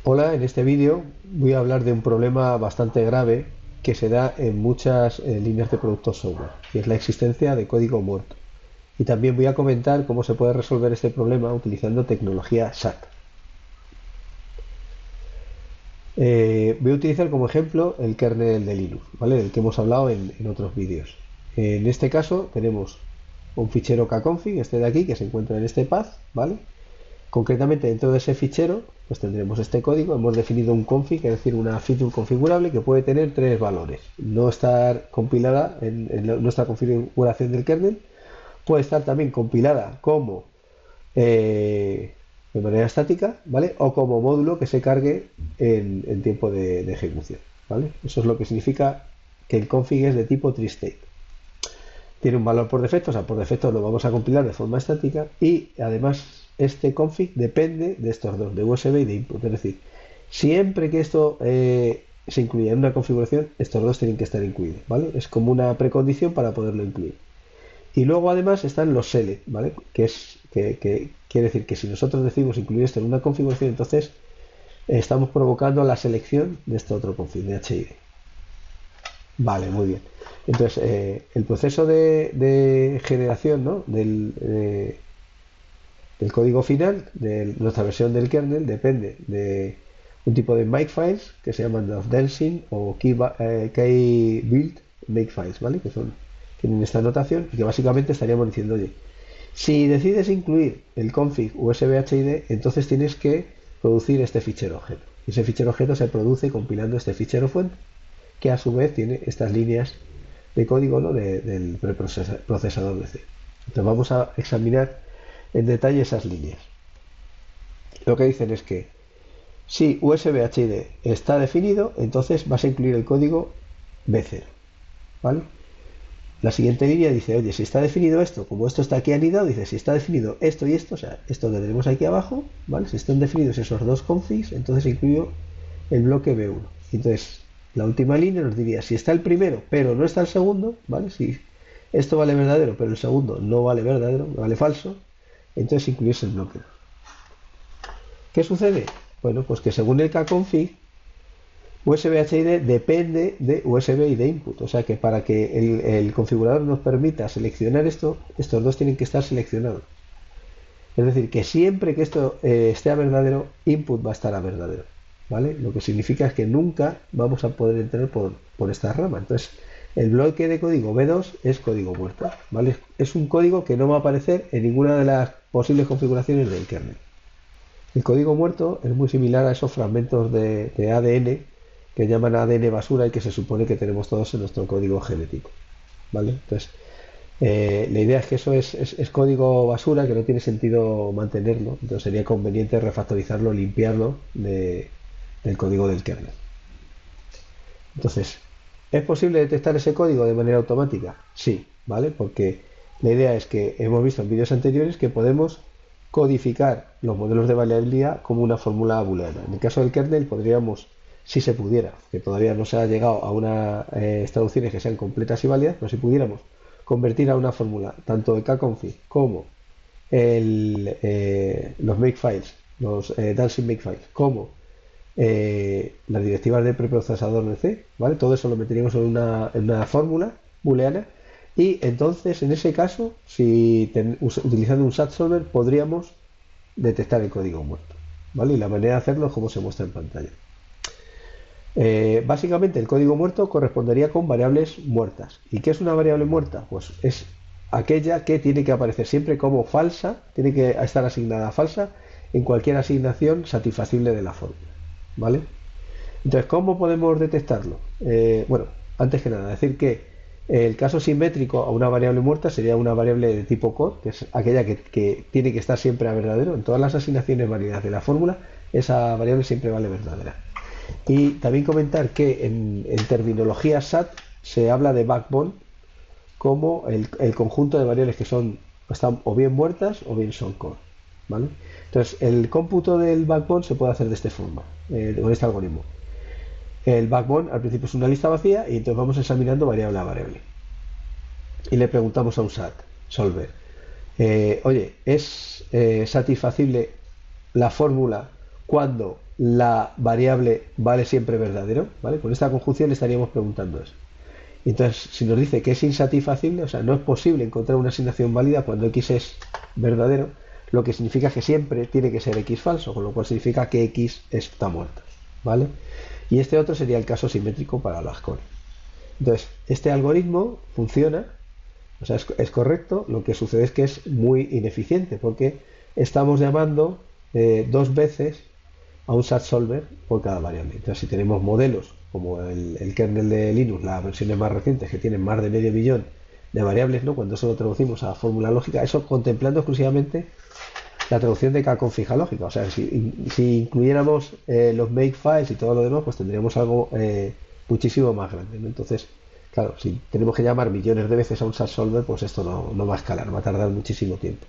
Hola, en este vídeo voy a hablar de un problema bastante grave que se da en muchas líneas de productos software, y es la existencia de código muerto. Y también voy a comentar cómo se puede resolver este problema utilizando tecnología SAT. Voy a utilizar como ejemplo el kernel de Linux, ¿vale? Del que hemos hablado en otros vídeos. En este caso tenemos un fichero kconfig, este de aquí, que se encuentra en este path, ¿vale? Concretamente, dentro de ese fichero, pues tendremos este código. Hemos definido un config, es decir, una feature configurable que puede tener tres valores. No estar compilada en nuestra configuración del kernel. Puede estar también compilada como de manera estática, ¿vale? O como módulo que se cargue en tiempo de ejecución, ¿vale? Eso es lo que significa que el config es de tipo tree-state. Tiene un valor por defecto, o sea, por defecto lo vamos a compilar de forma estática, y además este config depende de estos dos, de USB y de input. Es decir, siempre que esto se incluya en una configuración, estos dos tienen que estar incluidos, ¿vale? Es como una precondición para poderlo incluir. Y luego además están los select, ¿vale? Que quiere decir que si nosotros decidimos incluir esto en una configuración, entonces estamos provocando la selección de este otro config de HID. Vale, muy bien. Entonces, el proceso de generación, ¿no? del código final de nuestra versión del kernel depende de un tipo de makefiles que se llaman dancing o key build makefiles, ¿vale? Tienen esta notación y que básicamente estaríamos diciendo, oye, si decides incluir el config USBHID, entonces tienes que producir este fichero objeto. Y ese fichero objeto se produce compilando este fichero fuente, que a su vez tiene estas líneas de código, ¿no? del preprocesador de C. Entonces vamos a examinar en detalle esas líneas. Lo que dicen es que si USBHID está definido, entonces vas a incluir el código B0, ¿vale? La siguiente línea dice, oye, si está definido esto, como esto está aquí anidado, dice, si está definido esto y esto, o sea, esto que tenemos aquí abajo, ¿vale? Si están definidos esos dos configs, entonces incluyo el bloque B1. Entonces, la última línea nos diría, si está el primero, pero no está el segundo, ¿vale? Si esto vale verdadero, pero el segundo no vale verdadero, vale falso, entonces incluyes el bloque. ¿Qué sucede? Bueno, pues que según el kconfig, USBHID depende de USB y de input, o sea que para que el configurador nos permita seleccionar esto, estos dos tienen que estar seleccionados. Es decir, que siempre que esto esté a verdadero, input va a estar a verdadero, ¿vale? Lo que significa es que nunca vamos a poder entrar por esta rama. Entonces, el bloque de código B2 es código muerto, ¿vale? Es un código que no va a aparecer en ninguna de las posibles configuraciones del kernel. El código muerto es muy similar a esos fragmentos de ADN que llaman ADN basura y que se supone que tenemos todos en nuestro código genético, ¿vale? Entonces, la idea es que eso es código basura que no tiene sentido mantenerlo, entonces sería conveniente refactorizarlo, limpiarlo del código del kernel. Entonces, ¿es posible detectar ese código de manera automática? Sí, ¿vale? Porque la idea es que hemos visto en vídeos anteriores que podemos codificar los modelos de variabilidad como una fórmula booleana. En el caso del kernel podríamos, si se pudiera, que todavía no se ha llegado a unas traducciones que sean completas y válidas, pero si pudiéramos convertir a una fórmula tanto el kconfig como los makefiles, los dancing makefiles, como las directivas de preprocesador de C, ¿vale? Todo eso lo meteríamos en una fórmula booleana y entonces en ese caso, si utilizando un SAT solver, podríamos detectar el código muerto, ¿vale? Y la manera de hacerlo es como se muestra en pantalla. Básicamente el código muerto correspondería con variables muertas. ¿Y qué es una variable muerta? Pues es aquella que tiene que aparecer siempre como falsa, tiene que estar asignada a falsa en cualquier asignación satisfacible de la fórmula, ¿vale? Entonces, ¿cómo podemos detectarlo? Bueno, antes que nada, decir que el caso simétrico a una variable muerta sería una variable de tipo core, que es aquella que tiene que estar siempre a verdadero. En todas las asignaciones válidas de la fórmula, esa variable siempre vale verdadera. Y también comentar que en terminología SAT se habla de backbone como el conjunto de variables que están o bien muertas o bien son core, ¿vale? Entonces, el cómputo del backbone se puede hacer de esta forma, con este algoritmo. El backbone al principio es una lista vacía y entonces vamos examinando variable a variable. Y le preguntamos a un SAT solver, oye, ¿es satisfacible la fórmula cuando la variable vale siempre verdadero, ¿vale? Con esta conjunción estaríamos preguntando eso. Y entonces, si nos dice que es insatisfacible, o sea, no es posible encontrar una asignación válida cuando x es verdadero, lo que significa que siempre tiene que ser x falso, con lo cual significa que x está muerto, ¿vale? Y este otro sería el caso simétrico para las core. Entonces, este algoritmo funciona, o sea, es correcto, lo que sucede es que es muy ineficiente, porque estamos llamando dos veces a un SAT solver por cada variable. Entonces, si tenemos modelos como el kernel de Linux, las versiones más recientes que tienen más de medio millón de variables, ¿no? Cuando eso lo traducimos a fórmula lógica, eso contemplando exclusivamente la traducción de cada confija lógica. O sea, si incluyéramos los makefiles y todo lo demás, pues tendríamos algo muchísimo más grande, ¿no? Entonces, claro, si tenemos que llamar millones de veces a un SAT solver, pues esto no va a escalar, va a tardar muchísimo tiempo.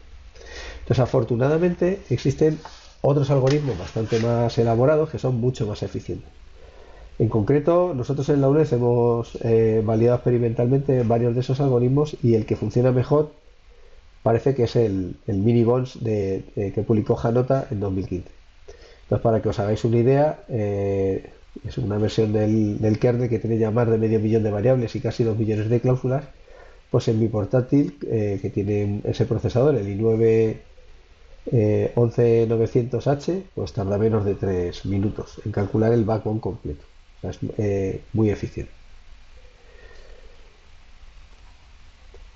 Entonces, afortunadamente, existen otros algoritmos bastante más elaborados que son mucho más eficientes. En concreto, nosotros en la UNED hemos validado experimentalmente varios de esos algoritmos y el que funciona mejor parece que es el Minibonds que publicó Janota en 2015. Entonces, para que os hagáis una idea, es una versión del kernel que tiene ya más de medio millón de variables y casi 2 millones de cláusulas. Pues en mi portátil, que tiene ese procesador, el i9 11900H, pues tarda menos de 3 minutos en calcular el backbone completo. O sea, es muy eficiente.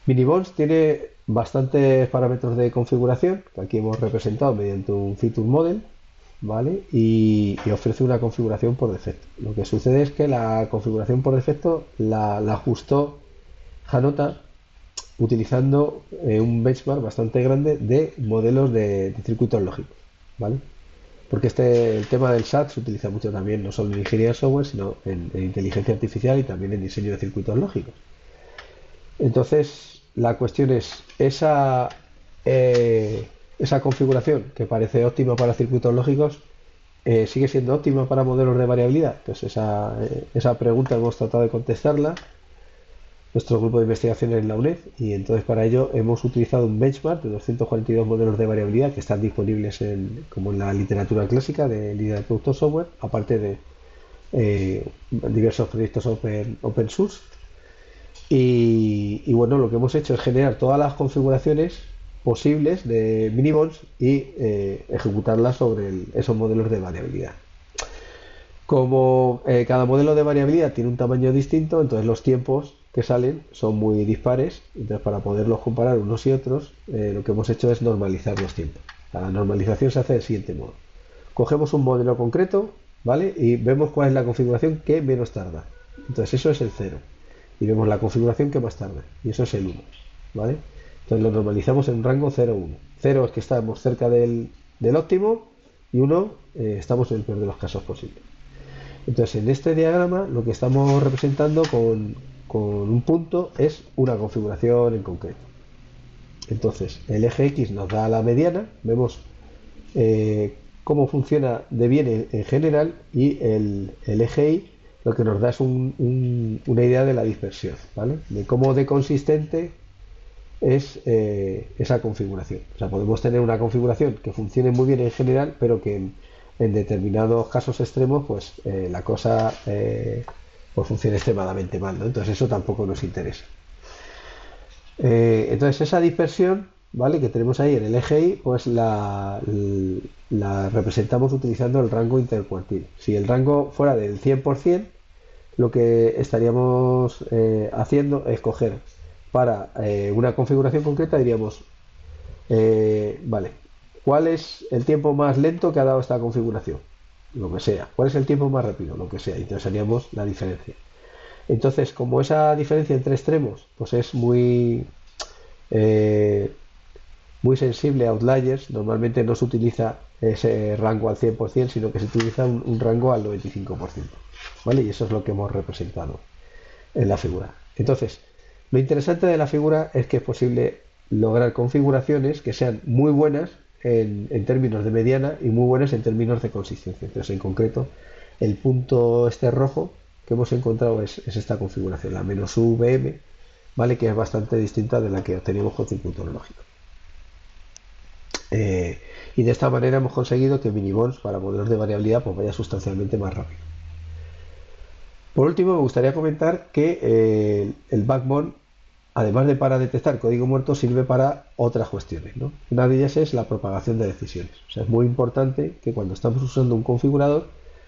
Minibonds tiene bastantes parámetros de configuración que aquí hemos representado mediante un feature model, ¿vale? Y ofrece una configuración por defecto. Lo que sucede es que la configuración por defecto la ajustó Janota utilizando un benchmark bastante grande de modelos de circuitos lógicos, ¿vale? Porque el tema del SAT se utiliza mucho también, no solo en ingeniería de software, sino en inteligencia artificial y también en diseño de circuitos lógicos. Entonces, la cuestión es, esa configuración que parece óptima para circuitos lógicos, ¿sigue siendo óptima para modelos de variabilidad? Pues esa pregunta hemos tratado de contestarla nuestro grupo de investigación en la UNED, y entonces para ello hemos utilizado un benchmark de 242 modelos de variabilidad que están disponibles como en la literatura clásica de línea de productos software, aparte de diversos proyectos open source. Y bueno, lo que hemos hecho es generar todas las configuraciones posibles de Minibonds y ejecutarlas sobre esos modelos de variabilidad. Como cada modelo de variabilidad tiene un tamaño distinto, entonces los tiempos que salen son muy dispares. Entonces, para poderlos comparar unos y otros, lo que hemos hecho es normalizar los tiempos. La normalización se hace del siguiente modo: cogemos un modelo concreto, ¿vale? Y vemos cuál es la configuración que menos tarda. Entonces, eso es el 0. Y vemos la configuración que más tarda, y eso es el 1, ¿vale? Entonces lo normalizamos en un rango 0-1. 0 es que estamos cerca del óptimo, y 1 estamos en el peor de los casos posibles. Entonces, en este diagrama lo que estamos representando con un punto es una configuración en concreto. Entonces, el eje X nos da la mediana, vemos cómo funciona de bien en general, y el eje Y lo que nos da es una idea de la dispersión, ¿vale? De cómo de consistente es esa configuración. O sea, podemos tener una configuración que funcione muy bien en general, pero que en determinados casos extremos, pues la cosa pues funcione extremadamente mal, ¿no? Entonces eso tampoco nos interesa. Entonces esa dispersión, ¿vale?, que tenemos ahí en el eje Y, pues la representamos utilizando el rango intercuartil. Si el rango fuera del 100%, lo que estaríamos haciendo es coger para una configuración concreta, diríamos, vale, ¿cuál es el tiempo más lento que ha dado esta configuración? Lo que sea. ¿Cuál es el tiempo más rápido? Lo que sea. Y entonces haríamos la diferencia. Entonces, como esa diferencia entre extremos pues es muy sensible a outliers, normalmente no se utiliza ese rango al 100%, sino que se utiliza un rango al 95%, ¿vale? Y eso es lo que hemos representado en la figura. Entonces, lo interesante de la figura es que es posible lograr configuraciones que sean muy buenas en términos de mediana y muy buenas en términos de consistencia. Entonces, en concreto, el punto este rojo que hemos encontrado es esta configuración, la -UVM, ¿vale?, que es bastante distinta de la que obteníamos con circuitos lógicos. Eh, y de esta manera hemos conseguido que Minibonds para modelos de variabilidad pues vaya sustancialmente más rápido. Por último, me gustaría comentar que el backbone, además de para detectar código muerto, sirve para otras cuestiones, ¿no? Una de ellas es la propagación de decisiones. O sea, es muy importante que cuando estamos usando un configurador,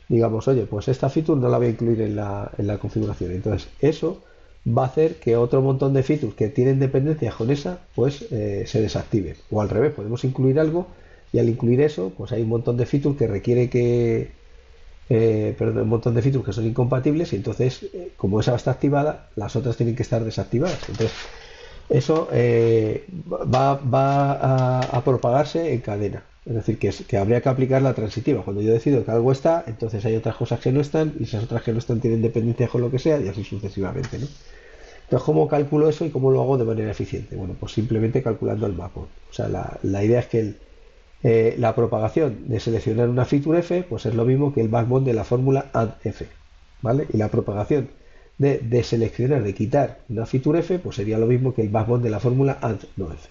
digamos, oye, pues esta feature no la voy a incluir en la configuración. Entonces, eso va a hacer que otro montón de features que tienen dependencias con esa, pues se desactiven. O al revés, podemos incluir algo y al incluir eso, pues hay un montón de features que requiere que perdón, un montón de features que son incompatibles y entonces, como esa está activada, las otras tienen que estar desactivadas. Entonces, eso va a propagarse en cadena. Es decir, que habría que aplicar la transitiva. Cuando yo decido que algo está, entonces hay otras cosas que no están y esas otras que no están tienen dependencia con lo que sea y así sucesivamente, ¿no? Entonces, ¿cómo calculo eso y cómo lo hago de manera eficiente? Bueno, pues simplemente calculando el backbone. O sea, la idea es que la propagación de seleccionar una feature f pues es lo mismo que el backbone de la fórmula add f, ¿vale? Y la propagación de seleccionar, de quitar una feature f pues sería lo mismo que el backbone de la fórmula add no f.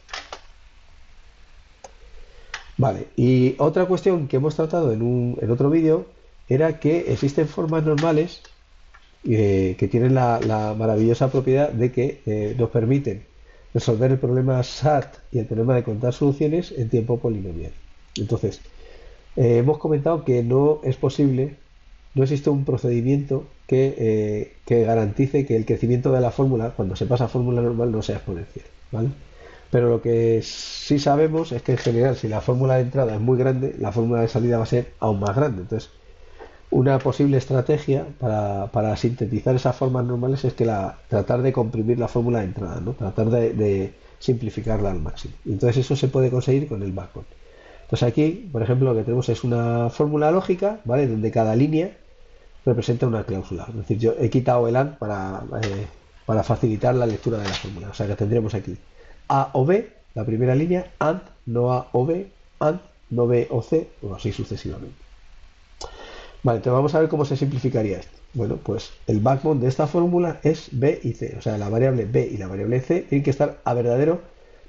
Vale, y otra cuestión que hemos tratado en otro vídeo era que existen formas normales que tienen la maravillosa propiedad de que nos permiten resolver el problema SAT y el problema de contar soluciones en tiempo polinomial. Entonces, hemos comentado que no es posible, no existe un procedimiento que garantice que el crecimiento de la fórmula, cuando se pasa a fórmula normal, no sea exponencial, ¿vale? Pero lo que sí sabemos es que en general, si la fórmula de entrada es muy grande, la fórmula de salida va a ser aún más grande. Entonces, una posible estrategia para sintetizar esas formas normales es que tratar de comprimir la fórmula de entrada, ¿no? Tratar de simplificarla al máximo. Y entonces eso se puede conseguir con el backbone. Entonces aquí, por ejemplo, lo que tenemos es una fórmula lógica, ¿vale? Donde cada línea representa una cláusula. Es decir, yo he quitado el AND para facilitar la lectura de la fórmula. O sea que tendremos aquí A o B, la primera línea, AND, no A o B, AND, no B o C, o así sucesivamente. Vale, entonces vamos a ver cómo se simplificaría esto. Bueno, pues el backbone de esta fórmula es B y C. O sea, la variable B y la variable C tienen que estar a verdadero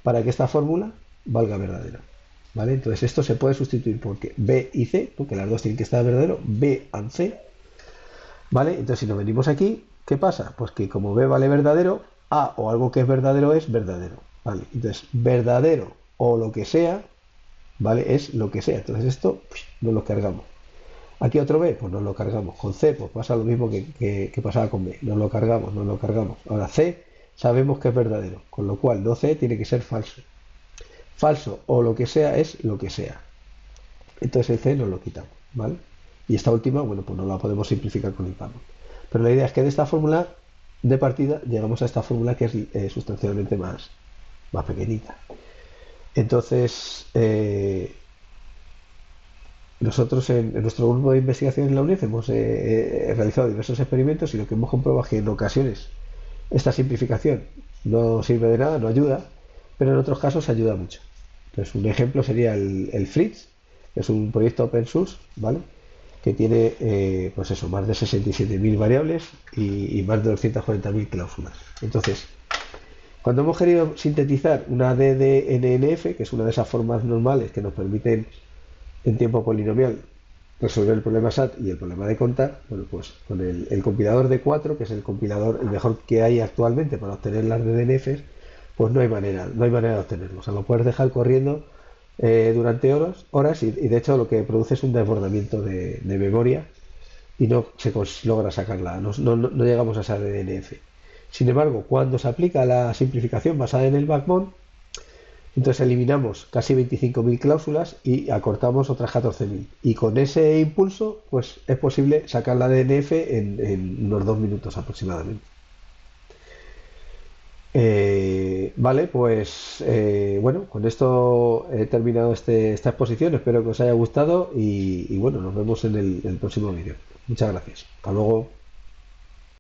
para que esta fórmula valga verdadero. ¿Vale? Entonces esto se puede sustituir porque B y C, porque las dos tienen que estar a verdadero, B and C. ¿Vale? Entonces si nos venimos aquí, ¿qué pasa? Pues que como B vale verdadero, A o algo que es verdadero. ¿Vale? Entonces verdadero o lo que sea, ¿vale? Es lo que sea. Entonces esto nos lo cargamos. Aquí otro B, pues nos lo cargamos. Con C, pues pasa lo mismo que pasaba con B. Nos lo cargamos, nos lo cargamos. Ahora C sabemos que es verdadero, con lo cual no C tiene que ser falso. Falso o lo que sea es lo que sea. Entonces el C nos lo quitamos, ¿vale? Y esta última, bueno, pues no la podemos simplificar con el backbone. Pero la idea es que de esta fórmula de partida llegamos a esta fórmula que es sustancialmente más pequeñita. Entonces, nosotros en nuestro grupo de investigación en la UNED hemos realizado diversos experimentos y lo que hemos comprobado es que en ocasiones esta simplificación no sirve de nada, no ayuda, pero en otros casos ayuda mucho. Entonces, un ejemplo sería el Fritz, que es un proyecto open source, ¿vale? Que tiene, pues eso, más de 67.000 variables y más de 240.000 cláusulas. Entonces, cuando hemos querido sintetizar una DDNNF, que es una de esas formas normales que nos permiten en tiempo polinomial resolver el problema SAT y el problema de contar, bueno, pues con el compilador de 4, que es el compilador el mejor que hay actualmente para obtener las DDNFs, pues no hay manera de obtenerlo. O sea, lo puedes dejar corriendo durante horas y de hecho lo que produce es un desbordamiento de memoria y no se logra sacarla, no llegamos a esa DDNF. Sin embargo, cuando se aplica la simplificación basada en el backbone, entonces eliminamos casi 25.000 cláusulas y acortamos otras 14.000. Y con ese impulso, pues es posible sacar la DNF en unos 2 minutos aproximadamente. Vale, pues bueno, con esto he terminado esta exposición. Espero que os haya gustado y bueno, nos vemos en el próximo vídeo. Muchas gracias. Hasta luego.